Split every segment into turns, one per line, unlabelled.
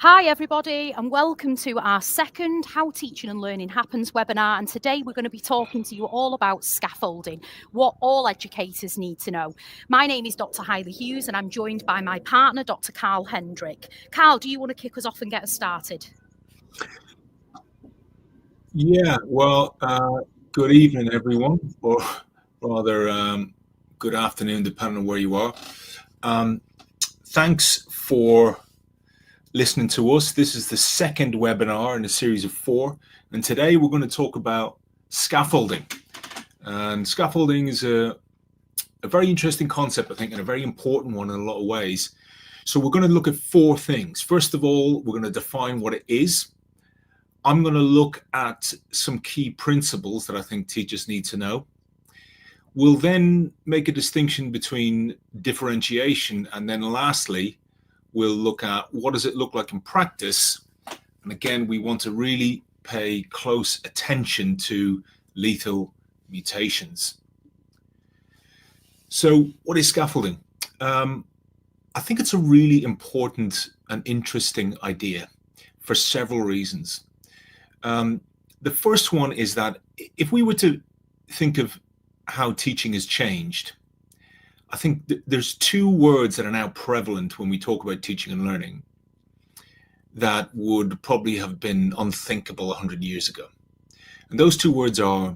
Hi everybody, and welcome to our second How Teaching and Learning Happens webinar. And today we're going to be talking to you all about scaffolding, what all educators need to know. My name is Dr. Haili Hughes and I'm joined by my partner, Dr. Hendrick. Carl, do you want to kick us off and get us started?
Yeah, well, good evening, everyone, or rather, good afternoon, depending on where you are. Thanks for listening to us. This is the second webinar in a series of 4, and today we're going to talk about scaffolding. And scaffolding is a very interesting concept, I think, and a very important one in a lot of ways. So we're going to look at 4 things. First of all, we're going to define what it is. I'm going to look at some key principles that I think teachers need to know. We'll then make a distinction between differentiation, and then lastly, we'll look at what does it look like in practice. And again, we want to really pay close attention to lethal mutations. So what is scaffolding? I think it's a really important and interesting idea for several reasons. The first one is that if we were to think of how teaching has changed, I think there's 2 words that are now prevalent when we talk about teaching and learning that would probably have been unthinkable 100 years ago. And those 2 words are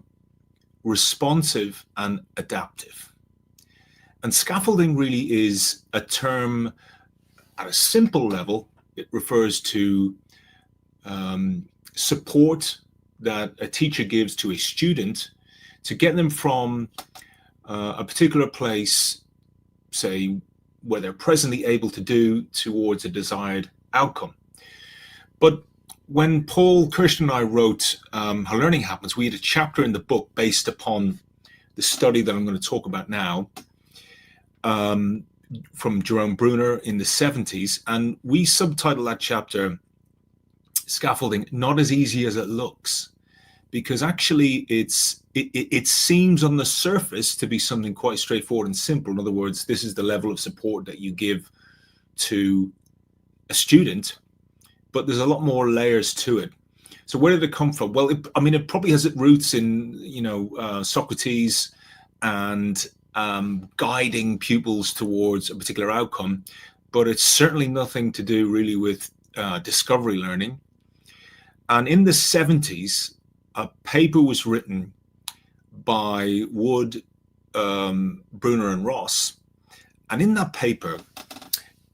responsive and adaptive. And scaffolding really is a term at a simple level. It refers to support that a teacher gives to a student to get them from a particular place, say, where they're presently able to do, towards a desired outcome. But when Paul, Kirsten, and I wrote How Learning Happens, we had a chapter in the book based upon the study that I'm going to talk about now, from Jerome Bruner in the 70s, and we subtitled that chapter Scaffolding, Not as Easy as It Looks, because actually it seems on the surface to be something quite straightforward and simple. In other words, this is the level of support that you give to a student, but there's a lot more layers to it. So where did it come from? Well, it probably has its roots in Socrates and guiding pupils towards a particular outcome, but it's certainly nothing to do really with discovery learning. And in the 70s, a paper was written by Wood, Bruner, and Ross. And in that paper,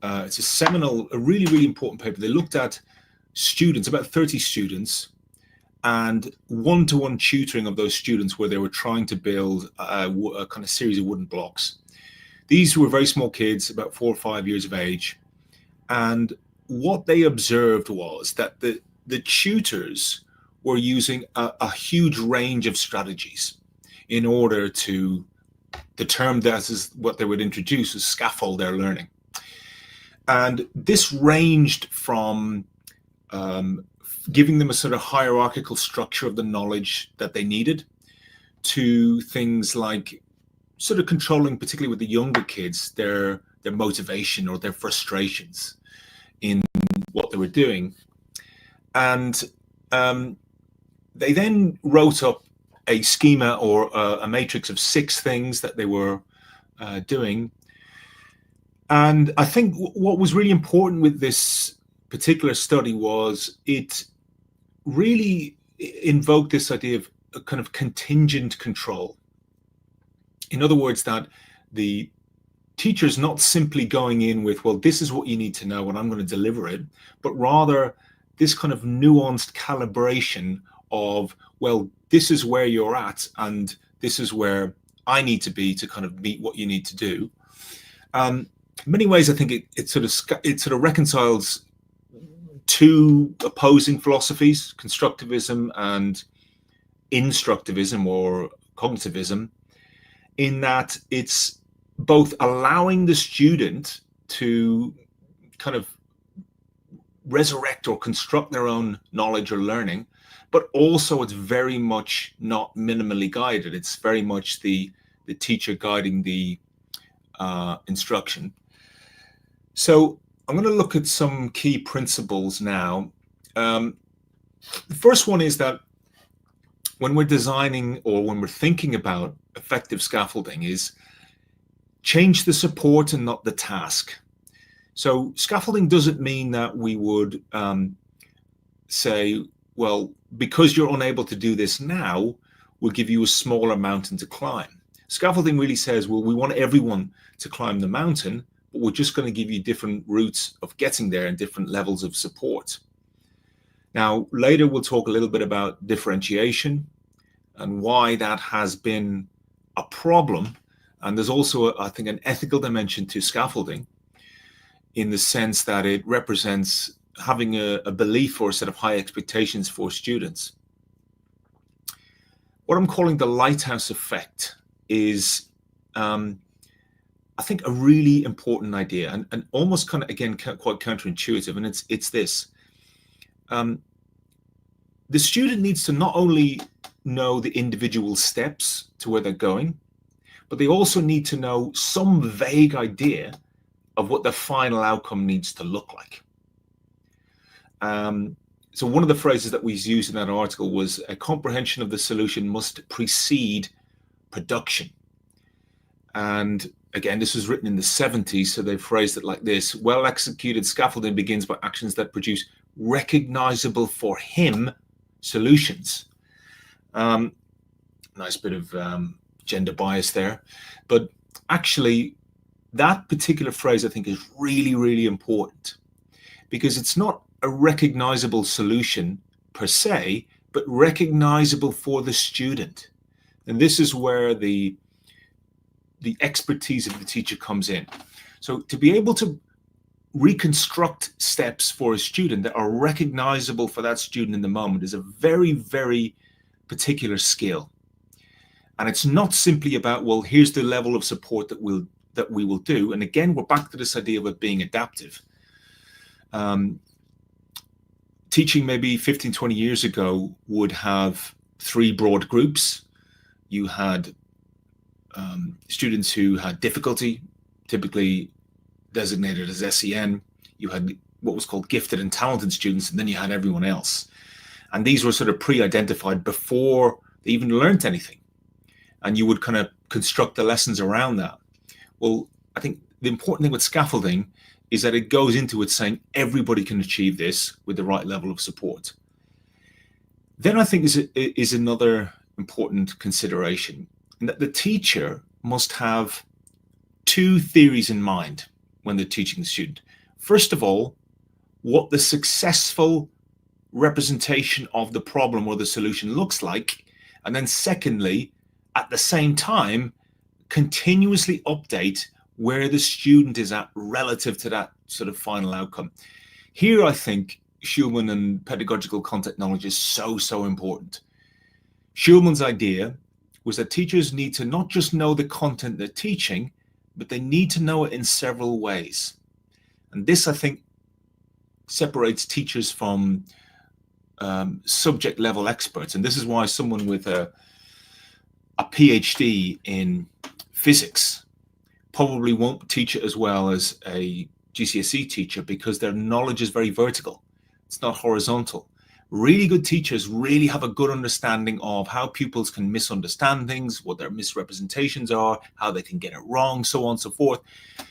it's a seminal, a really, really important paper. They looked at students, about 30 students, and one-to-one tutoring of those students where they were trying to build a kind of series of wooden blocks. These were very small kids, about 4 or 5 years of age. And what they observed was that the tutors were using a huge range of strategies in order to determine that is what they would introduce as scaffold their learning. And this ranged from giving them a sort of hierarchical structure of the knowledge that they needed, to things like sort of controlling, particularly with the younger kids, their motivation or their frustrations in what they were doing. And they then wrote up a schema or a matrix of 6 things that they were doing. And I think what was really important with this particular study was it really invoked this idea of a kind of contingent control. In other words, that the teacher's not simply going in with, well, this is what you need to know and I'm going to deliver it, but rather this kind of nuanced calibration of, well, this is where you're at and this is where I need to be to kind of meet what you need to do. In many ways, I think it sort of reconciles 2 opposing philosophies, constructivism and instructivism or cognitivism, in that it's both allowing the student to kind of resurrect or construct their own knowledge or learning, but also it's very much not minimally guided. It's very much the teacher guiding the instruction. So I'm going to look at some key principles now. The first one is that when we're designing or when we're thinking about effective scaffolding is change the support and not the task. So scaffolding doesn't mean that we would say, well, because you're unable to do this now, we'll give you a smaller mountain to climb. Scaffolding really says, well, we want everyone to climb the mountain, but we're just going to give you different routes of getting there and different levels of support. Now, later we'll talk a little bit about differentiation and why that has been a problem. And there's also, I think, an ethical dimension to scaffolding in the sense that it represents having a belief or a set of high expectations for students. What I'm calling the lighthouse effect is, I think, a really important idea and almost kind of, again, quite counterintuitive. And it's this. The student needs to not only know the individual steps to where they're going, but they also need to know some vague idea of what the final outcome needs to look like. So one of the phrases that we used in that article was a comprehension of the solution must precede production. And again, this was written in the 70s, so they phrased it like this: well-executed scaffolding begins by actions that produce recognizable for him solutions. Nice bit of gender bias there. But actually, that particular phrase, I think, is really, really important because it's not a recognizable solution per se, but recognizable for the student. And this is where the expertise of the teacher comes in. So to be able to reconstruct steps for a student that are recognizable for that student in the moment is a very, very particular skill. And it's not simply about, well, here's the level of support that we will do. And again, we're back to this idea of it being adaptive. Teaching maybe 15, 20 years ago would have three broad groups. You had students who had difficulty, typically designated as SEN. You had what was called gifted and talented students, and then you had everyone else. And these were sort of pre-identified before they even learned anything. And you would kind of construct the lessons around that. Well, I think the important thing with scaffolding is that it goes into it saying everybody can achieve this with the right level of support. Then I think is another important consideration, and that the teacher must have two theories in mind when they're teaching the student. First of all, what the successful representation of the problem or the solution looks like. And then secondly, at the same time, continuously update where the student is at relative to that sort of final outcome. Here, I think Schulman and pedagogical content knowledge is so important. Schulman's idea was that teachers need to not just know the content they're teaching, but they need to know it in several ways. And this, I think, separates teachers from subject level experts. And this is why someone with a PhD in physics probably won't teach it as well as a GCSE teacher, because their knowledge is very vertical. It's not horizontal. Really good teachers really have a good understanding of how pupils can misunderstand things, what their misrepresentations are, how they can get it wrong, so on and so forth.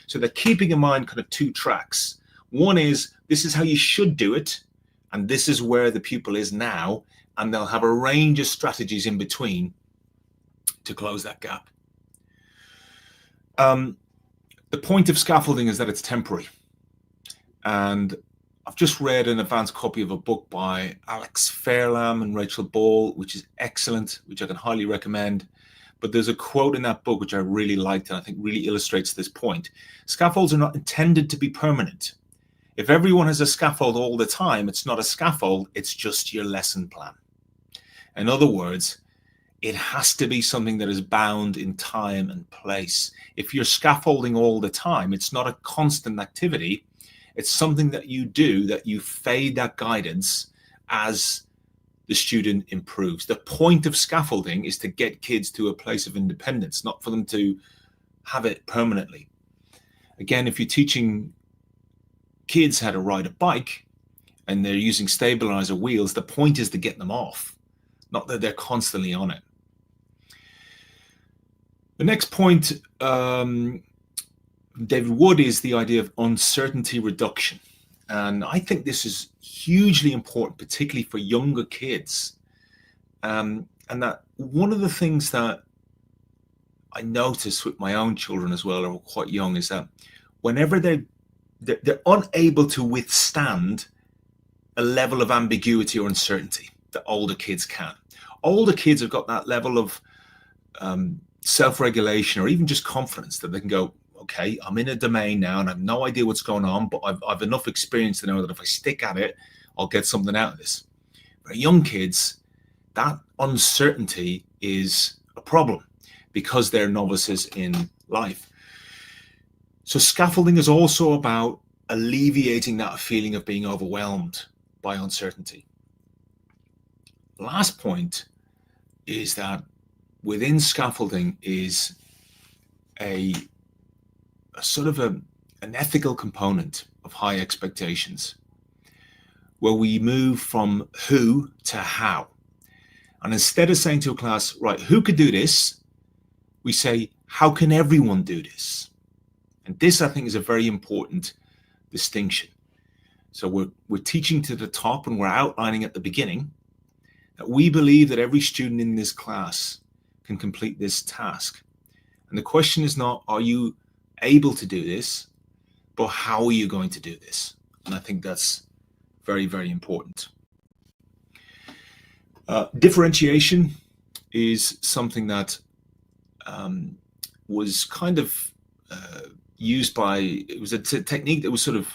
So they're keeping in mind kind of two tracks. One is, this is how you should do it, and this is where the pupil is now, and they'll have a range of strategies in between to close that gap. The point of scaffolding is that it's temporary. And I've just read an advanced copy of a book by Alex Fairlam and Rachel Ball, which is excellent, which I can highly recommend. But there's a quote in that book which I really liked and I think really illustrates this point. Scaffolds are not intended to be permanent. If everyone has a scaffold all the time, it's not a scaffold, it's just your lesson plan. In other words, it has to be something that is bound in time and place. If you're scaffolding all the time, it's not a constant activity. It's something that you do, that you fade that guidance as the student improves. The point of scaffolding is to get kids to a place of independence, not for them to have it permanently. Again, if you're teaching kids how to ride a bike and they're using stabilizer wheels, the point is to get them off, not that they're constantly on it. The next point, David Wood, is the idea of uncertainty reduction. And I think this is hugely important, particularly for younger kids. And that one of the things that I notice with my own children as well, who are quite young, is that whenever they're unable to withstand a level of ambiguity or uncertainty that older kids can. Older kids have got that level of self-regulation or even just confidence that they can go, okay, I'm in a domain now and I have no idea what's going on, but I've enough experience to know that if I stick at it, I'll get something out of this. For young kids, that uncertainty is a problem because they're novices in life. So scaffolding is also about alleviating that feeling of being overwhelmed by uncertainty. The last point is that within scaffolding is a sort of an ethical component of high expectations, where we move from who to how. And instead of saying to a class, right, who could do this? We say, how can everyone do this? And this, I think, is a very important distinction. So we're teaching to the top and we're outlining at the beginning that we believe that every student in this class can complete this task. And the question is not, are you able to do this, but how are you going to do this? And I think that's very, very important. Differentiation is something that was kind of used by, it was a technique that was sort of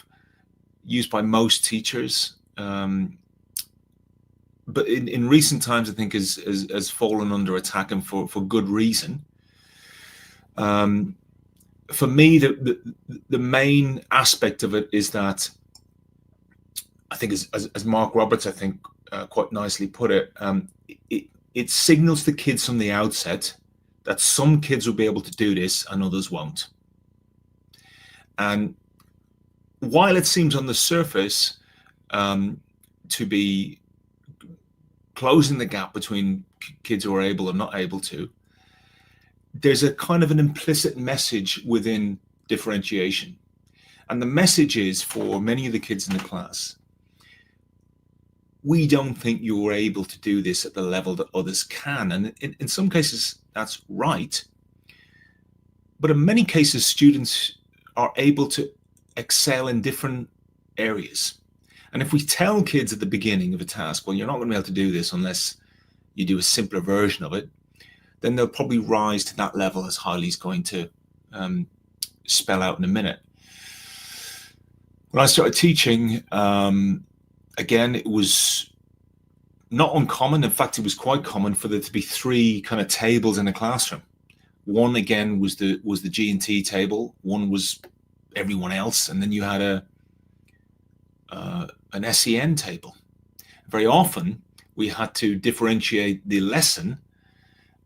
used by most teachers, but in recent times, I think has fallen under attack, and for good reason. For me, the main aspect of it is that, I think as Mark Roberts, I think quite nicely put it, it signals to kids from the outset that some kids will be able to do this and others won't. And while it seems on the surface to be closing the gap between kids who are able and not able to, there's a kind of an implicit message within differentiation. And the message is, for many of the kids in the class, we don't think you're able to do this at the level that others can. And in some cases, that's right. But in many cases, students are able to excel in different areas. And if we tell kids at the beginning of a task, well, you're not going to be able to do this unless you do a simpler version of it, then they'll probably rise to that level, as Haili's going to spell out in a minute. When I started teaching, again, it was not uncommon. In fact, it was quite common for there to be three kind of tables in a classroom. One, again, was the G&T table. One was everyone else, and then you had an SEN table. Very often, we had to differentiate the lesson,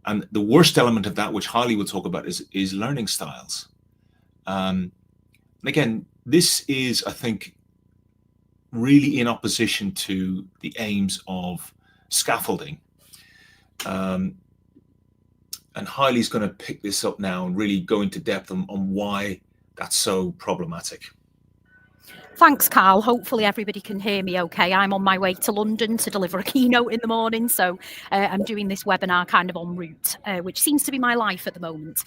and the worst element of that, which Haili will talk about, is learning styles. And again, this is, I think, really in opposition to the aims of scaffolding. And Haili's going to pick this up now and really go into depth on why that's so problematic.
Thanks, Carl. Hopefully everybody can hear me okay. I'm on my way to London to deliver a keynote in the morning, so I'm doing this webinar kind of en route, which seems to be my life at the moment.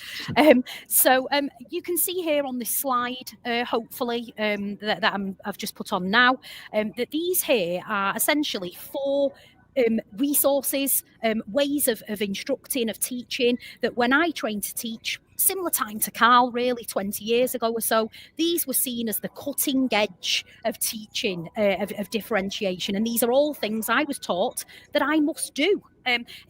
So you can see here on this slide, hopefully, that I've just put on now, that these here are essentially 4 resources, ways of instructing, of teaching, that when I trained to teach, similar time to Carl, really 20 years ago or so, these were seen as the cutting edge of teaching, of differentiation. And these are all things I was taught that I must do.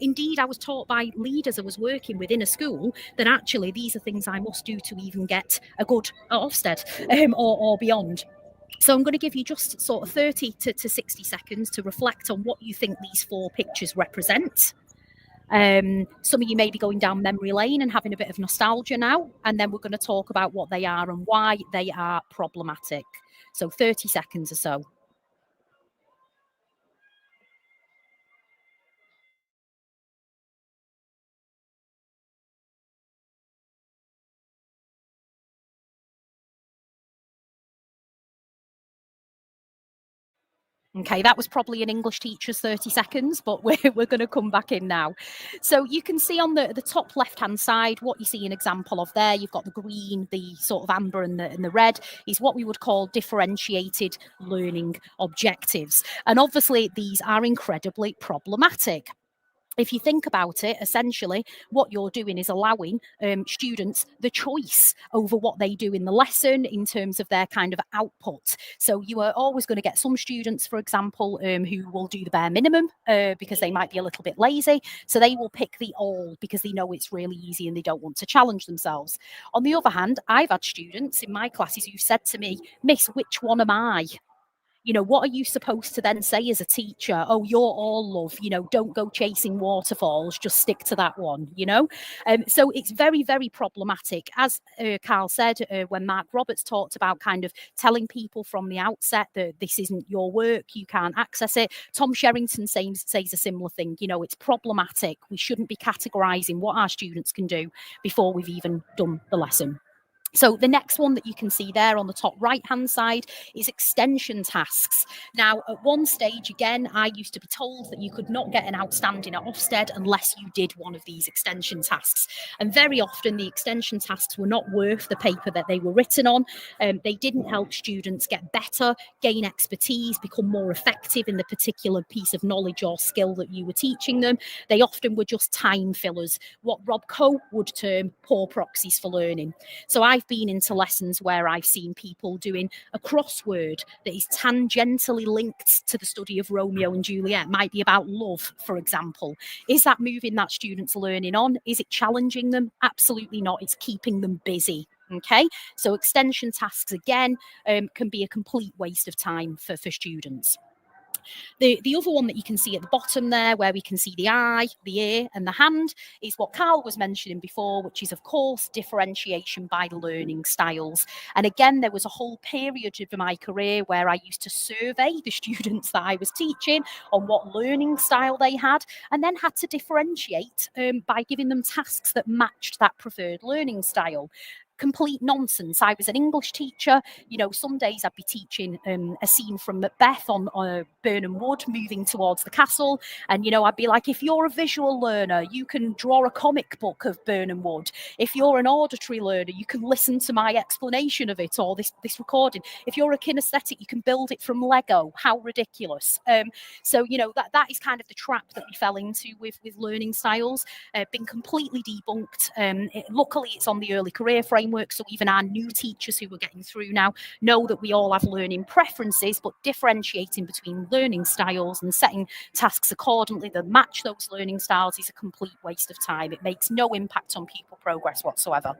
Indeed, I was taught by leaders I was working with in a school that actually these are things I must do to even get a good Ofsted or beyond. So I'm going to give you just sort of 30 to 60 seconds to reflect on what you think these 4 pictures represent. Some of you may be going down memory lane and having a bit of nostalgia now, and then we're going to talk about what they are and why they are problematic. So 30 seconds or so. Okay, that was probably an English teacher's 30 seconds, but we're going to come back in now. So you can see on the top left-hand side, what you see an example of there, you've got the green, the sort of amber and the red, is what we would call differentiated learning objectives. And obviously, these are incredibly problematic. If you think about it, essentially, what you're doing is allowing students the choice over what they do in the lesson in terms of their kind of output. So you are always going to get some students, for example, who will do the bare minimum because they might be a little bit lazy. So they will pick the all because they know it's really easy and they don't want to challenge themselves. On the other hand, I've had students in my classes who've said to me, "Miss, which one am I?" You know, what are you supposed to then say as a teacher? Oh, you're all love, you know, don't go chasing waterfalls, just stick to that one, you know? So it's very, very problematic. As Carl said, when Mark Roberts talked about kind of telling people from the outset that this isn't your work, you can't access it, Tom Sherrington says a similar thing. You know, it's problematic. We shouldn't be categorising what our students can do before we've even done the lesson. So the next one that you can see there on the top right-hand side is extension tasks. Now, at one stage, again, I used to be told that you could not get an outstanding at Ofsted unless you did one of these extension tasks. And very often the extension tasks were not worth the paper that they were written on. They didn't help students get better, gain expertise, become more effective in the particular piece of knowledge or skill that you were teaching them. They often were just time fillers, what Rob Coe would term poor proxies for learning. So I've been into lessons where I've seen people doing a crossword that is tangentially linked to the study of Romeo and Juliet. It might be about love, for example. Is that moving that student's learning on? Is it challenging them? Absolutely not. It's keeping them busy. Okay, so extension tasks again can be a complete waste of time for students. The other one that you can see at the bottom there, where we can see the eye, the ear, and the hand, is what Carl was mentioning before, which is, of course, differentiation by learning styles. And again, there was a whole period of my career where I used to survey the students that I was teaching on what learning style they had, and then had to differentiate by giving them tasks that matched that preferred learning style. Complete nonsense. I was an English teacher. You know, some days I'd be teaching a scene from Macbeth on Birnam Wood, moving towards the castle. And, you know, I'd be like, if you're a visual learner, you can draw a comic book of Birnam Wood. If you're an auditory learner, you can listen to my explanation of it or this recording. If you're a kinesthetic, you can build it from Lego. How ridiculous. So, you know, that is kind of the trap that we fell into with learning styles. Been completely debunked. Luckily, it's on the early career framework. So even our new teachers who are getting through now know that we all have learning preferences, but differentiating between learning styles and setting tasks accordingly that match those learning styles is a complete waste of time. It makes no impact on pupil progress whatsoever.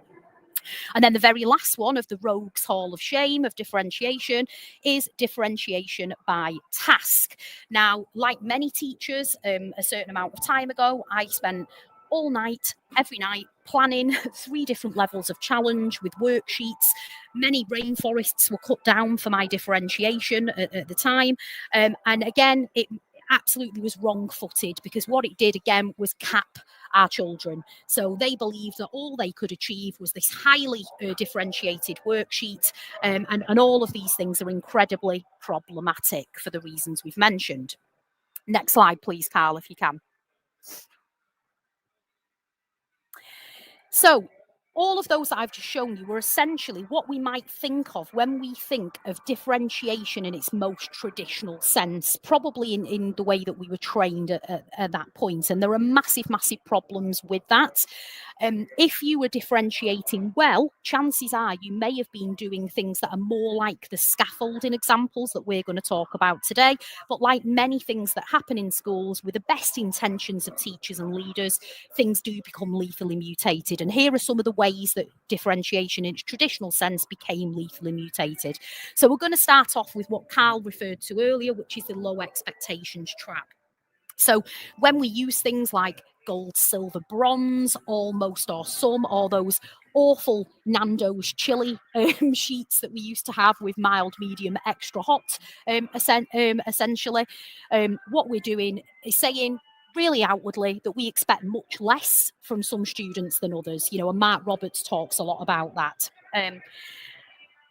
And then the very last one of the Rogues' Hall of Shame of differentiation is differentiation by task. Now, like many teachers, a certain amount of time ago, I spent all night, every night, planning 3 different levels of challenge with worksheets. Many rainforests were cut down for my differentiation at the time. And again, it absolutely was wrong-footed because what it did, again, was cap our children. So they believed that all they could achieve was this highly differentiated worksheet. And all of these things are incredibly problematic for the reasons we've mentioned. Next slide, please, Carl, if you can. So all of those that I've just shown you were essentially what we might think of when we think of differentiation in its most traditional sense, probably in the way that we were trained at that point. And there are massive, massive problems with that. If you were differentiating well, chances are you may have been doing things that are more like the scaffolding examples that we're going to talk about today. But like many things that happen in schools, with the best intentions of teachers and leaders, things do become lethally mutated. And here are some of the ways that differentiation in its traditional sense became lethally mutated. So we're going to start off with what Carl referred to earlier, which is the low expectations trap. So when we use things like gold, silver, bronze, almost or some, or those awful Nando's chili sheets that we used to have with mild, medium, extra hot, essentially. What we're doing is saying really outwardly that we expect much less from some students than others, and Mark Roberts talks a lot about that.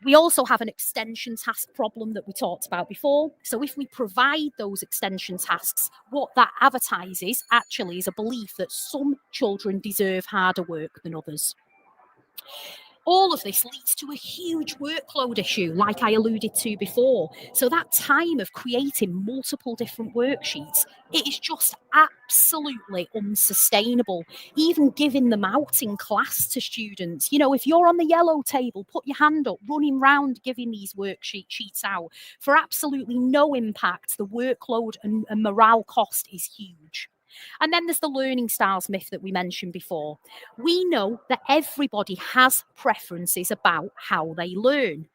We also have an extension task problem that we talked about before. So if we provide those extension tasks, what that advertises actually is a belief that some children deserve harder work than others. All of this leads to a huge workload issue, like I alluded to before. So that time of creating multiple different worksheets, it is just absolutely unsustainable. Even giving them out in class to students. If you're on the yellow table, put your hand up, running round giving these worksheets out for absolutely no impact. The workload and morale cost is huge. And then there's the learning styles myth that we mentioned before. We know that everybody has preferences about how they learn.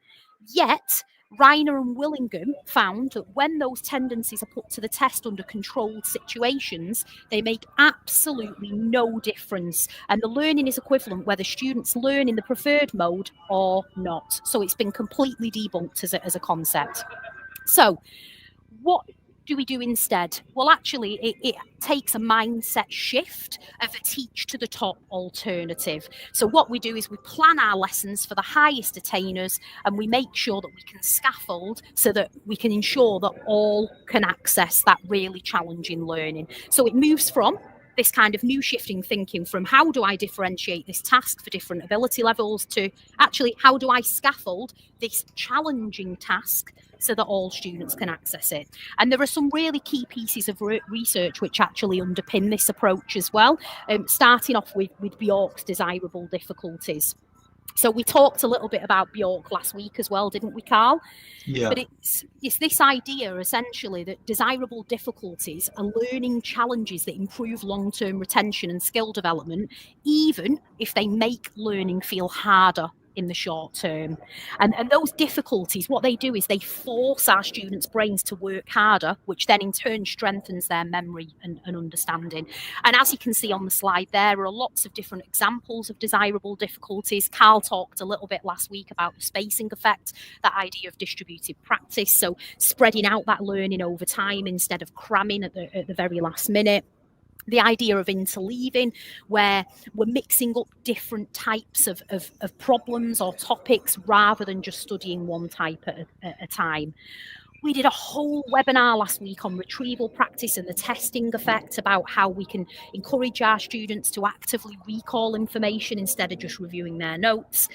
Yet, Reiner and Willingham found that when those tendencies are put to the test under controlled situations, they make absolutely no difference. And the learning is equivalent whether students learn in the preferred mode or not. So it's been completely debunked as a concept. So what do we do instead? Well, actually, it takes a mindset shift of a teach to the top alternative. So what we do is we plan our lessons for the highest attainers, and we make sure that we can scaffold so that we can ensure that all can access that really challenging learning. So it moves from this kind of new shifting thinking from how do I differentiate this task for different ability levels to actually how do I scaffold this challenging task so that all students can access it. And there are some really key pieces of research which actually underpin this approach as well, starting off with Bjork's desirable difficulties. So we talked a little bit about Bjork last week as well, didn't we, Carl?
Yeah.
But it's this idea, essentially, that desirable difficulties are learning challenges that improve long-term retention and skill development, even if they make learning feel harder in the short term. And those difficulties, what they do is they force our students' brains to work harder, which then in turn strengthens their memory and understanding. And as you can see on the slide, there are lots of different examples of desirable difficulties. Carl talked a little bit last week about the spacing effect, that idea of distributed practice, so spreading out that learning over time instead of cramming at the very last minute. The idea of interleaving, where we're mixing up different types of problems or topics rather than just studying one type at a time. We did a whole webinar last week on retrieval practice and the testing effect, about how we can encourage our students to actively recall information instead of just reviewing their notes.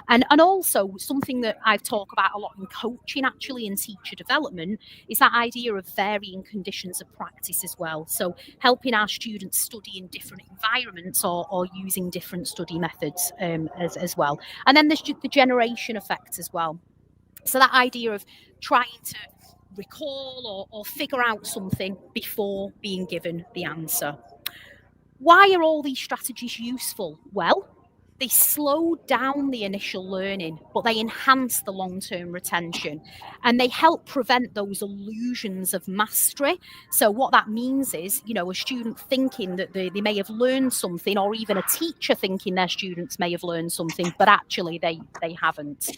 And also something that I've talked about a lot in coaching, actually, in teacher development, is that idea of varying conditions of practice as well. So helping our students study in different environments or using different study methods as well. And then there's the generation effect as well. So that idea of trying to recall or figure out something before being given the answer. Why are all these strategies useful? Well, they slow down the initial learning, but they enhance the long-term retention, and they help prevent those illusions of mastery. So what that means is, a student thinking that they may have learned something, or even a teacher thinking their students may have learned something, but actually they haven't.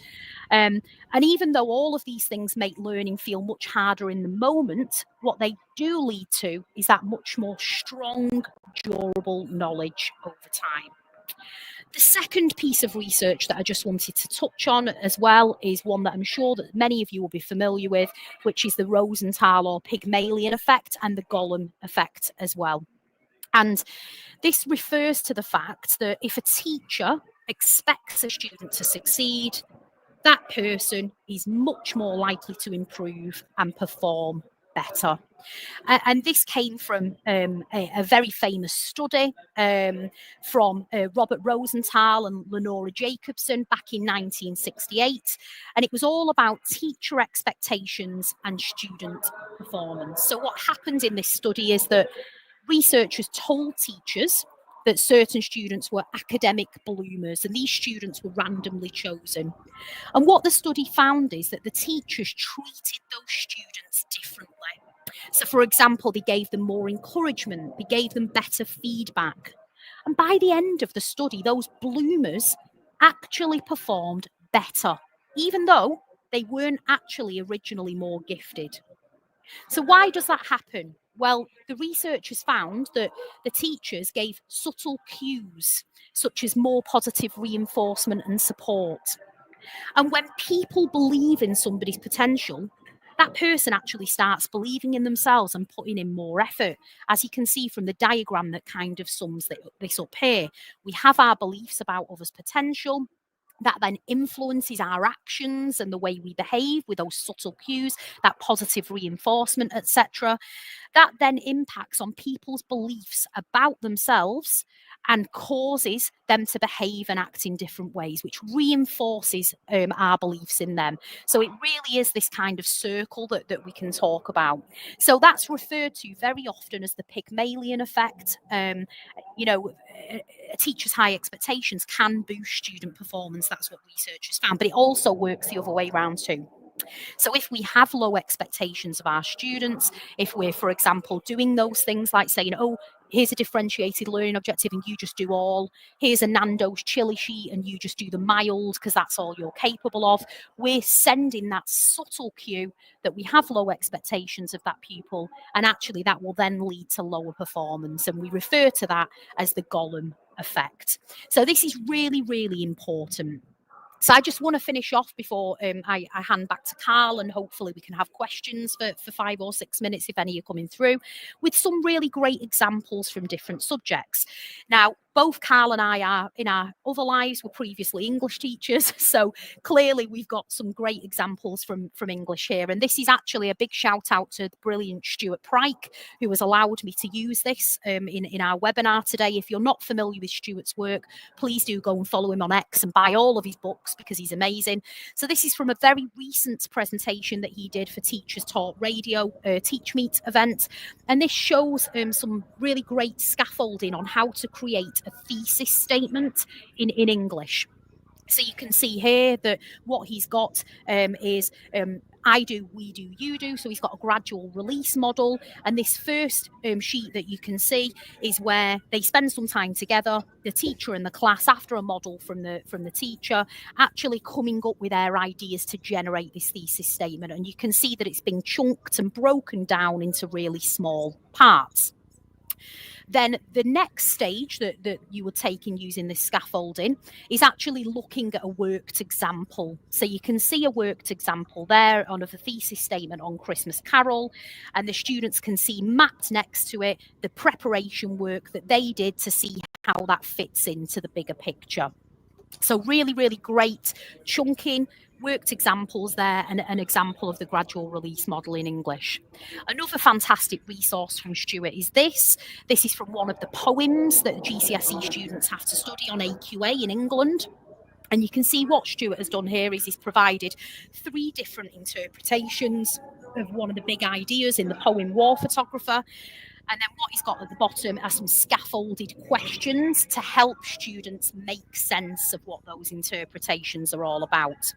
And even though all of these things make learning feel much harder in the moment, what they do lead to is that much more strong, durable knowledge over time. The second piece of research that I just wanted to touch on as well is one that I'm sure that many of you will be familiar with, which is the Rosenthal or Pygmalion effect and the Golem effect as well. And this refers to the fact that if a teacher expects a student to succeed, that person is much more likely to improve and perform better. And this came from a very famous study from Robert Rosenthal and Lenora Jacobson back in 1968. And it was all about teacher expectations and student performance. So what happened in this study is that researchers told teachers that certain students were academic bloomers, and these students were randomly chosen. And what the study found is that the teachers treated those students differently. So, for example, they gave them more encouragement, they gave them better feedback. And by the end of the study, those bloomers actually performed better, even though they weren't actually originally more gifted. So why does that happen? Well, the researchers found that the teachers gave subtle cues, such as more positive reinforcement and support. And when people believe in somebody's potential, that person actually starts believing in themselves and putting in more effort. As you can see from the diagram that kind of sums this up here, we have our beliefs about others' potential. That then influences our actions and the way we behave with those subtle cues, that positive reinforcement, etc. That then impacts on people's beliefs about themselves and causes them to behave and act in different ways, which reinforces our beliefs in them. So it really is this kind of circle that we can talk about. So that's referred to very often as the Pygmalion effect. You know, a teacher's high expectations can boost student performance. That's what researchers found, but it also works the other way around too. So if we have low expectations of our students, if we're, for example, doing those things like saying, oh, here's a differentiated learning objective and you just do all, here's a Nando's chili sheet and you just do the mild because that's all you're capable of, we're sending that subtle cue that we have low expectations of that pupil, and actually that will then lead to lower performance, and we refer to that as the Gollum effect. So this is really, really important. So I just want to finish off before I hand back to Carl, and hopefully we can have questions for 5 or 6 minutes if any are coming through, with some really great examples from different subjects. Now, both Carl and I are, in our other lives, were previously English teachers. So clearly we've got some great examples from English here. And this is actually a big shout out to the brilliant Stuart Pryke, who has allowed me to use this in our webinar today. If you're not familiar with Stuart's work, please do go and follow him on X and buy all of his books because he's amazing. So this is from a very recent presentation that he did for Teachers Talk Radio, Teach Meet event. And this shows some really great scaffolding on how to create a thesis statement in English. So you can see here that what he's got is I do, we do, you do. So he's got a gradual release model. And this first sheet that you can see is where they spend some time together, the teacher and the class, after a model from the teacher, actually coming up with their ideas to generate this thesis statement. And you can see that it's been chunked and broken down into really small parts. Then the next stage that you would take in using this scaffolding is actually looking at a worked example. So you can see a worked example there on the thesis statement on Christmas Carol, and the students can see mapped next to it the preparation work that they did to see how that fits into the bigger picture. So really, really great chunking, worked examples there, and an example of the gradual release model in English. Another fantastic resource from Stuart is this. This is from one of the poems that the GCSE students have to study on AQA in England. And you can see what Stuart has done here is he's provided 3 different interpretations of one of the big ideas in the poem War Photographer. And then what he's got at the bottom are some scaffolded questions to help students make sense of what those interpretations are all about.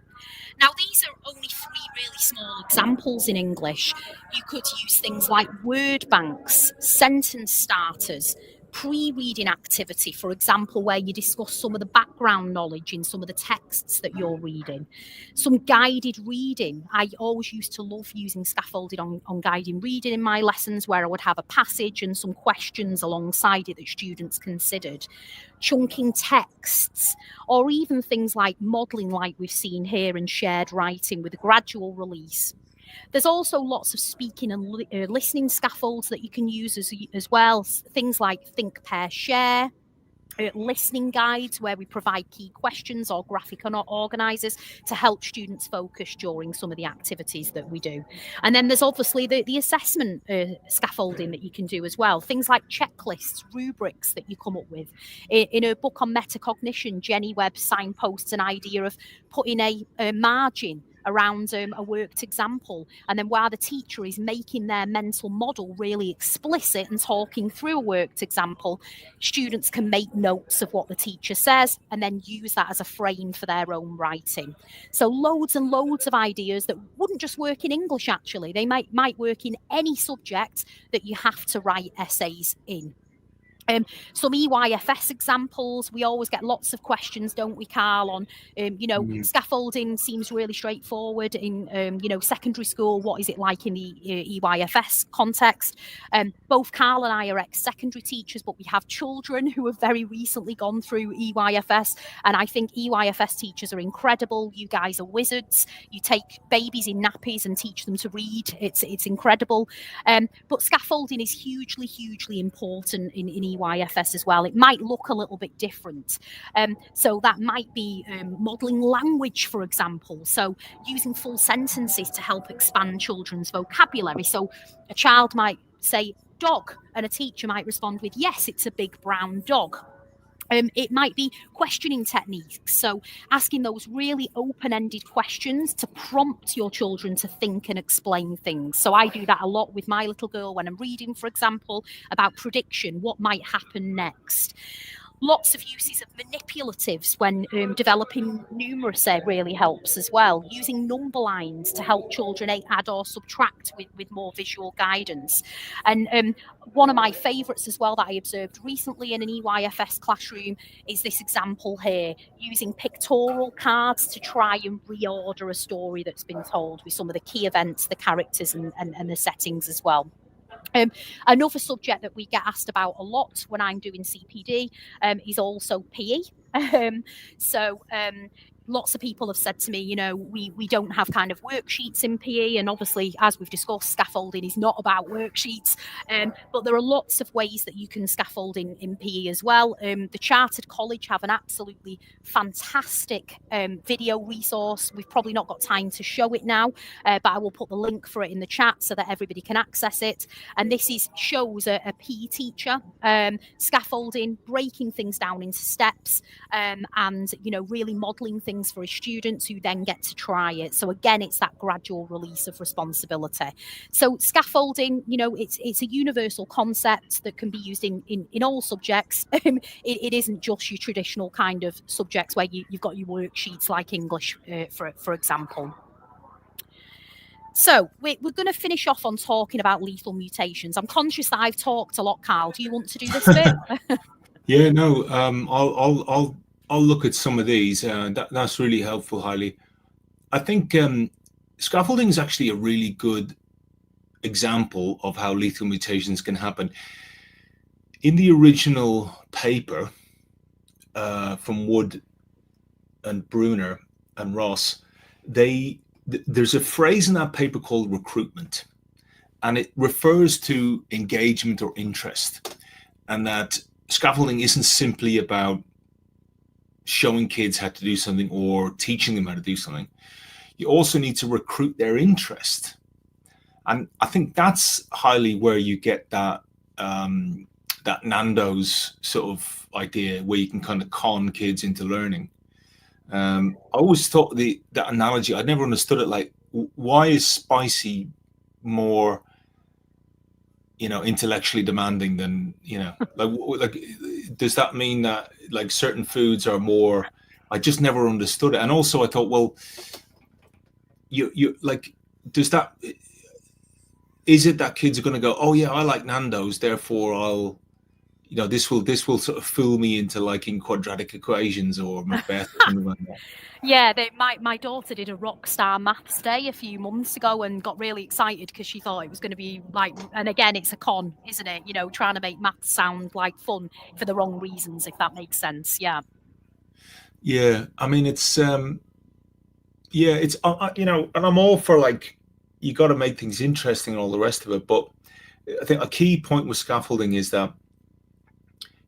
Now, these are only 3 really small examples in English. You could use things like word banks, sentence starters, pre-reading activity, for example, where you discuss some of the background knowledge in some of the texts that you're reading. Some guided reading. I always used to love using scaffolding on guided reading in my lessons, where I would have a passage and some questions alongside it that students considered. Chunking texts, or even things like modelling like we've seen here, and shared writing with a gradual release. There's also lots of speaking and listening scaffolds that you can use as well. Things like think, pair, share, listening guides where we provide key questions or graphic organisers to help students focus during some of the activities that we do. And then there's obviously the assessment scaffolding that you can do as well. Things like checklists, rubrics that you come up with. In her book on metacognition, Jenny Webb signposts an idea of putting a margin around a worked example, and then while the teacher is making their mental model really explicit and talking through a worked example, students can make notes of what the teacher says and then use that as a frame for their own writing. So loads and loads of ideas that wouldn't just work in English, actually. They might work in any subject that you have to write essays in. Some EYFS examples, we always get lots of questions, don't we, Carl, on, scaffolding seems really straightforward in, secondary school. What is it like in the EYFS context? Both Carl and I are ex-secondary teachers, but we have children who have very recently gone through EYFS. And I think EYFS teachers are incredible. You guys are wizards. You take babies in nappies and teach them to read. It's incredible. But scaffolding is hugely, hugely important in EYFS as well. It might look a little bit different. So that might be modelling language, for example. So using full sentences to help expand children's vocabulary. So a child might say dog, and a teacher might respond with, yes, it's a big brown dog. It might be questioning techniques. So asking those really open-ended questions to prompt your children to think and explain things. So I do that a lot with my little girl when I'm reading, for example, about prediction, what might happen next. Lots of uses of manipulatives when developing numeracy really helps as well. Using number lines to help children add or subtract with more visual guidance. And one of my favourites as well that I observed recently in an EYFS classroom is this example here, using pictorial cards to try and reorder a story that's been told with some of the key events, the characters and the settings as well. Another subject that we get asked about a lot when I'm doing CPD is also PE. Lots of people have said to me, we don't have kind of worksheets in PE. And obviously, as we've discussed, scaffolding is not about worksheets. But there are lots of ways that you can scaffold in PE as well. The Chartered College have an absolutely fantastic video resource. We've probably not got time to show it now, but I will put the link for it in the chat so that everybody can access it. And this shows a PE teacher scaffolding, breaking things down into steps, and really modelling things for his students who then get to try it. So again, it's that gradual release of responsibility. So scaffolding, it's a universal concept that can be used in all subjects. It isn't just your traditional kind of subjects where you've got your worksheets like English, for example. So we're going to finish off on talking about lethal mutations. I'm conscious that I've talked a lot, Carl. Do you want to do this bit?
Yeah, no, I'll look at some of these. That's really helpful, Haili. I think scaffolding is actually a really good example of how lethal mutations can happen. In the original paper from Wood and Bruner and Ross, there's a phrase in that paper called recruitment, and it refers to engagement or interest, and that scaffolding isn't simply about showing kids how to do something or teaching them how to do something. You also need to recruit their interest. And I think that's highly where you get that that Nando's sort of idea where you can kind of con kids into learning. I always thought that analogy, I never understood it, like, why is spicy more intellectually demanding than like does that mean that like certain foods are more? I just never understood it. And also I thought, well, you like, is it that kids are going to go, oh yeah, I like Nando's, therefore I'll this will sort of fool me into liking quadratic equations or Macbeth or something like that.
Yeah, my daughter did a rock star maths day a few months ago and got really excited because she thought it was going to be like, and again, it's a con, isn't it? Trying to make maths sound like fun for the wrong reasons, if that makes sense. Yeah.
Yeah, I mean, it's and I'm all for, like, you got to make things interesting and all the rest of it. But I think a key point with scaffolding is that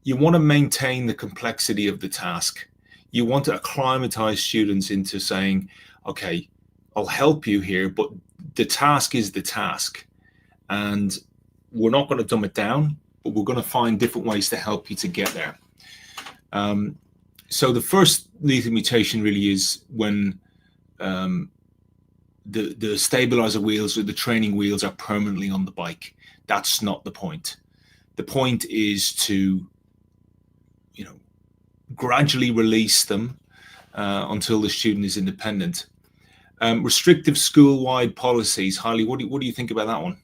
you want to maintain the complexity of the task. You want to acclimatize students into saying, okay, I'll help you here, but the task is the task. And we're not going to dumb it down, but we're going to find different ways to help you to get there. So the first lethal mutation really is when the stabilizer wheels or the training wheels are permanently on the bike. That's not the point. The point is to gradually release them until the student is independent. Restrictive school-wide policies. Haili, what do you think about that one?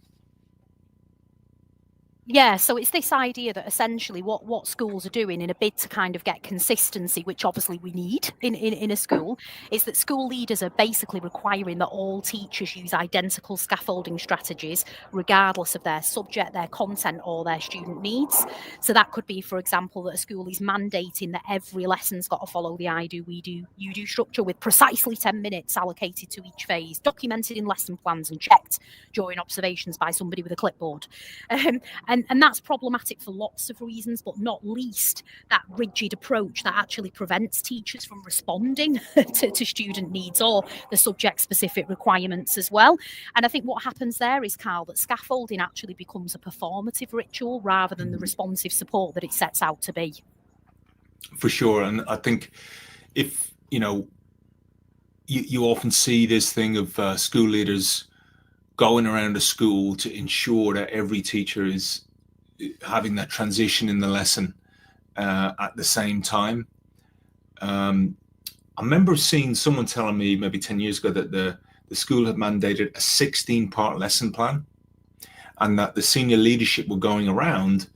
Yeah, so it's this idea that essentially what schools are doing in a bid to kind of get consistency, which obviously we need in a school, is that school leaders are basically requiring that all teachers use identical scaffolding strategies, regardless of their subject, their content, or their student needs. So that could be, for example, that a school is mandating that every lesson's got to follow the I do, we do, you do structure with precisely 10 minutes allocated to each phase, documented in lesson plans and checked during observations by somebody with a clipboard. And that's problematic for lots of reasons, but not least that rigid approach that actually prevents teachers from responding to student needs or the subject-specific requirements as well. And I think what happens there is, Carl, that scaffolding actually becomes a performative ritual rather than the responsive support that it sets out to be.
For sure. And I think if, you often see this thing of school leaders going around a school to ensure that every teacher is having that transition in the lesson at the same time. I remember seeing someone telling me maybe 10 years ago that the school had mandated a 16-part lesson plan, and that the senior leadership were going around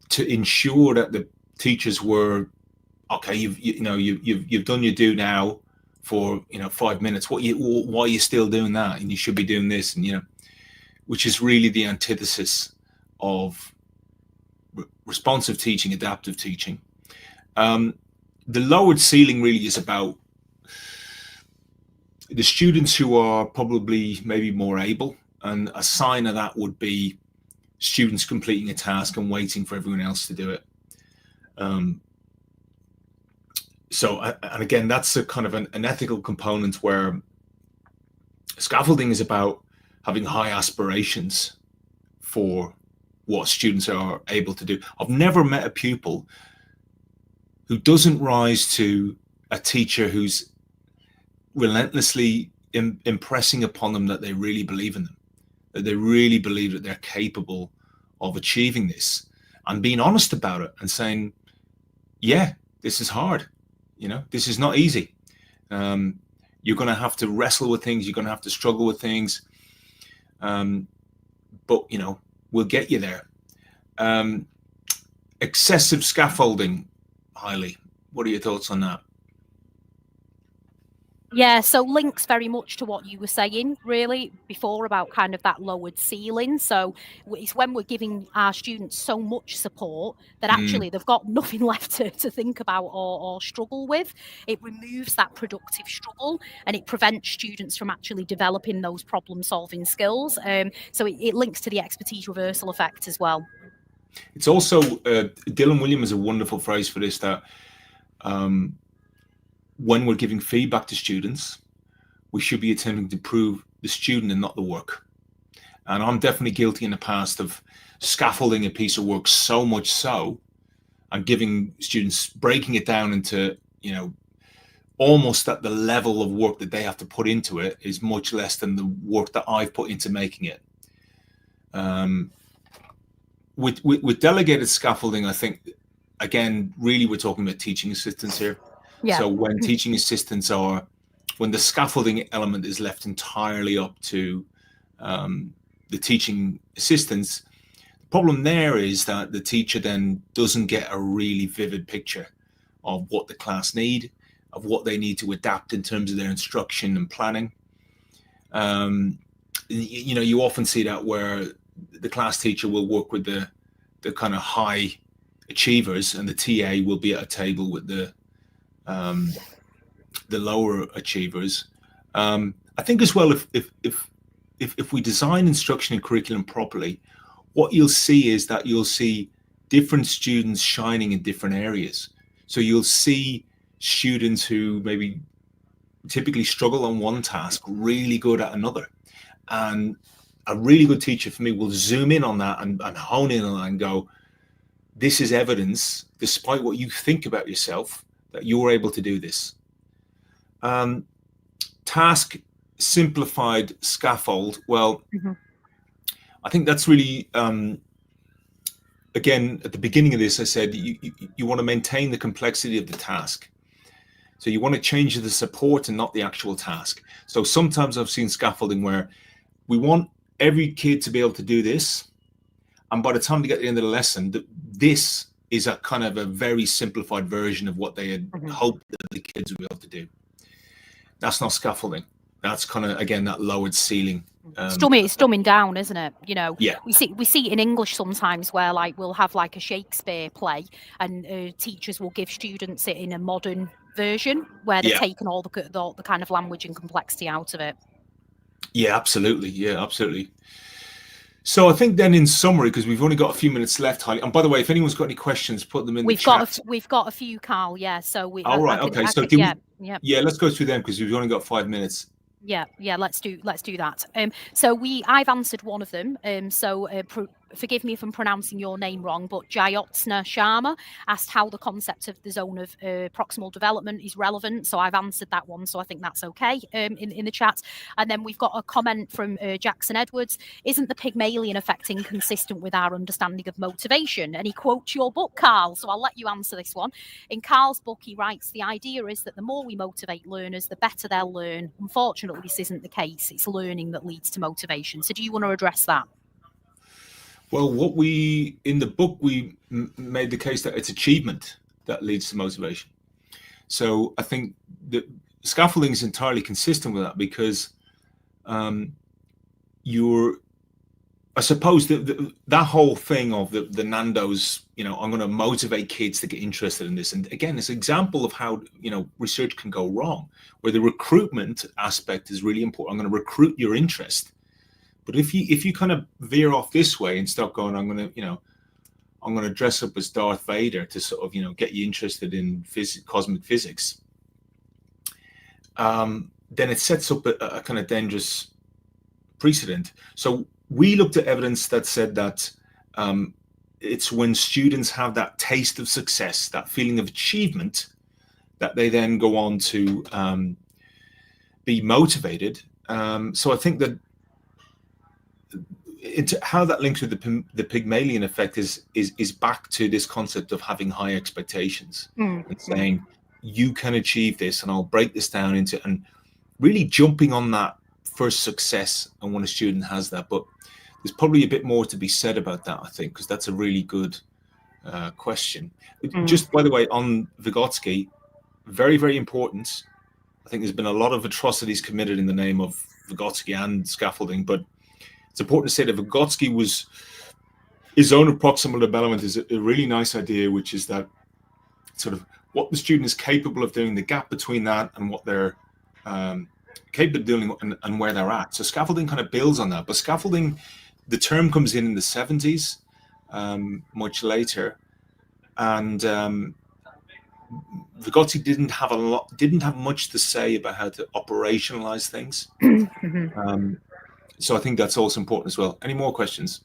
to ensure that the teachers were, okay, you've done your do now for 5 minutes. Why are you still doing that? And you should be doing this, and which is really the antithesis of responsive teaching, adaptive teaching. The lowered ceiling really is about the students who are probably maybe more able, and a sign of that would be students completing a task and waiting for everyone else to do it. And again, that's a kind of an ethical component where scaffolding is about having high aspirations for what students are able to do. I've never met a pupil who doesn't rise to a teacher who's relentlessly impressing upon them that they really believe in them, that they really believe that they're capable of achieving this, and being honest about it and saying, yeah, this is hard. This is not easy. You're going to have to wrestle with things. You're going to have to struggle with things. But we'll get you there. Excessive scaffolding, Haili, what are your thoughts on that?
Yeah, so links very much to what you were saying really before about kind of that lowered ceiling. So it's when we're giving our students so much support that actually they've got nothing left to think about or struggle with. It removes that productive struggle and it prevents students from actually developing those problem solving skills. So it links to the expertise reversal effect as well.
It's also, Dylan Williams has a wonderful phrase for this, that when we're giving feedback to students, we should be attempting to improve the student and not the work. And I'm definitely guilty in the past of scaffolding a piece of work so much so, and giving students, breaking it down into, almost at the level of work that they have to put into it is much less than the work that I've put into making it. With delegated scaffolding, I think, again, really we're talking about teaching assistants here. Yeah. So when teaching assistants when the scaffolding element is left entirely up to the teaching assistants, the problem there is that the teacher then doesn't get a really vivid picture of what the class need, of what they need to adapt in terms of their instruction and planning. You often see that where the class teacher will work with the kind of high achievers, and the TA will be at a table with the lower achievers. I think as well, if we design instruction and curriculum properly, what you'll see is that you'll see different students shining in different areas. So you'll see students who maybe typically struggle on one task really good at another, and a really good teacher for me will zoom in on that and hone in on that and go, this is evidence, despite what you think about yourself, that you're able to do this. Task simplified scaffold. Well, I think that's really, again, at the beginning of this, I said you want to maintain the complexity of the task. So you want to change the support and not the actual task. So sometimes I've seen scaffolding where we want every kid to be able to do this, and by the time they get to the end of the lesson, this is a kind of a very simplified version of what they had hoped that the kids would be able to do. That's not scaffolding. That's kind of, again, that lowered ceiling.
It's dumbing down, isn't it? You know,
yeah.
we see it in English sometimes where like we'll have like a Shakespeare play and teachers will give students it in a modern version where they're taking all the kind of language and complexity out of it.
Yeah, absolutely. Yeah, absolutely. So I think then in summary, because we've only got a few minutes left, Haili, and by the way, if anyone's got any questions, put them in the chat.
We've got a few, Carl, yeah. So we
okay. So let's go through them because we've only got 5 minutes.
Yeah, let's do that. So I've answered one of them. Forgive me if I'm pronouncing your name wrong, but Jayotsna Sharma asked how the concept of the zone of proximal development is relevant. So I've answered that one. So I think that's okay in the chat. And then we've got a comment from Jackson Edwards. Isn't the Pygmalion effect inconsistent with our understanding of motivation? And he quotes your book, Carl. So I'll let you answer this one. In Carl's book, he writes, the idea is that the more we motivate learners, the better they'll learn. Unfortunately, this isn't the case. It's learning that leads to motivation. So do you want to address that?
Well, in the book, we made the case that it's achievement that leads to motivation. So I think the scaffolding is entirely consistent with that because I suppose that whole thing of the Nando's, I'm going to motivate kids to get interested in this. And again, it's an example of how, research can go wrong, where the recruitment aspect is really important. I'm going to recruit your interest. But if you kind of veer off this way and start going, I'm going to dress up as Darth Vader to sort of, get you interested in cosmic physics, then it sets up a kind of dangerous precedent. So we looked at evidence that said that it's when students have that taste of success, that feeling of achievement, that they then go on to be motivated. So I think that how that links with the Pygmalion effect is back to this concept of having high expectations and saying you can achieve this, and I'll break this down into, and really jumping on that first success and when a student has that. But there's probably a bit more to be said about that, I think, because that's a really good question. Just by the way, on Vygotsky, very, very important. I think there's been a lot of atrocities committed in the name of Vygotsky and scaffolding, but it's important to say that Vygotsky his zone of proximal development is a really nice idea, which is that sort of what the student is capable of doing, the gap between that and what they're capable of doing and where they're at. So scaffolding kind of builds on that. But scaffolding, the term comes in the 70s, much later, and Vygotsky didn't have much to say about how to operationalize things. So I think that's also important as well. Any more questions?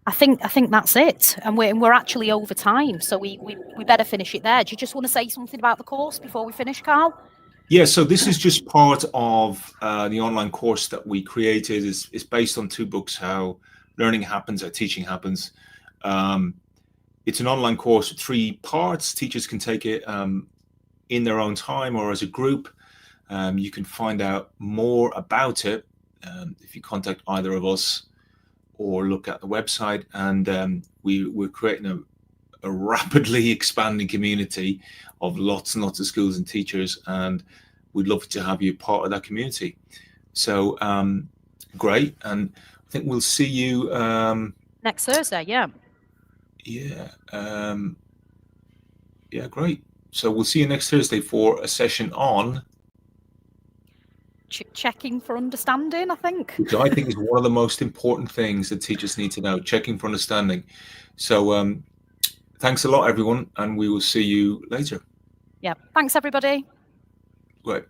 I think that's it, and we're actually over time, so we better finish it there. Do you just want to say something about the course before we finish, Carl?
Yeah, so this is just part of the online course that we created. It's based on 2 books, How Learning Happens, How Teaching Happens. It's an online course with 3 parts. Teachers can take it in their own time or as a group. You can find out more about it if you contact either of us or look at the website. And we're creating a rapidly expanding community of lots and lots of schools and teachers, and we'd love to have you part of that community. So great, and I think we'll see you
next Thursday. Yeah,
great. So we'll see you next Thursday for a session on
checking for understanding, I think.
Which I think is one of the most important things that teachers need to know, checking for understanding. So thanks a lot, everyone, and we will see you later.
Yeah, thanks, everybody.
Right.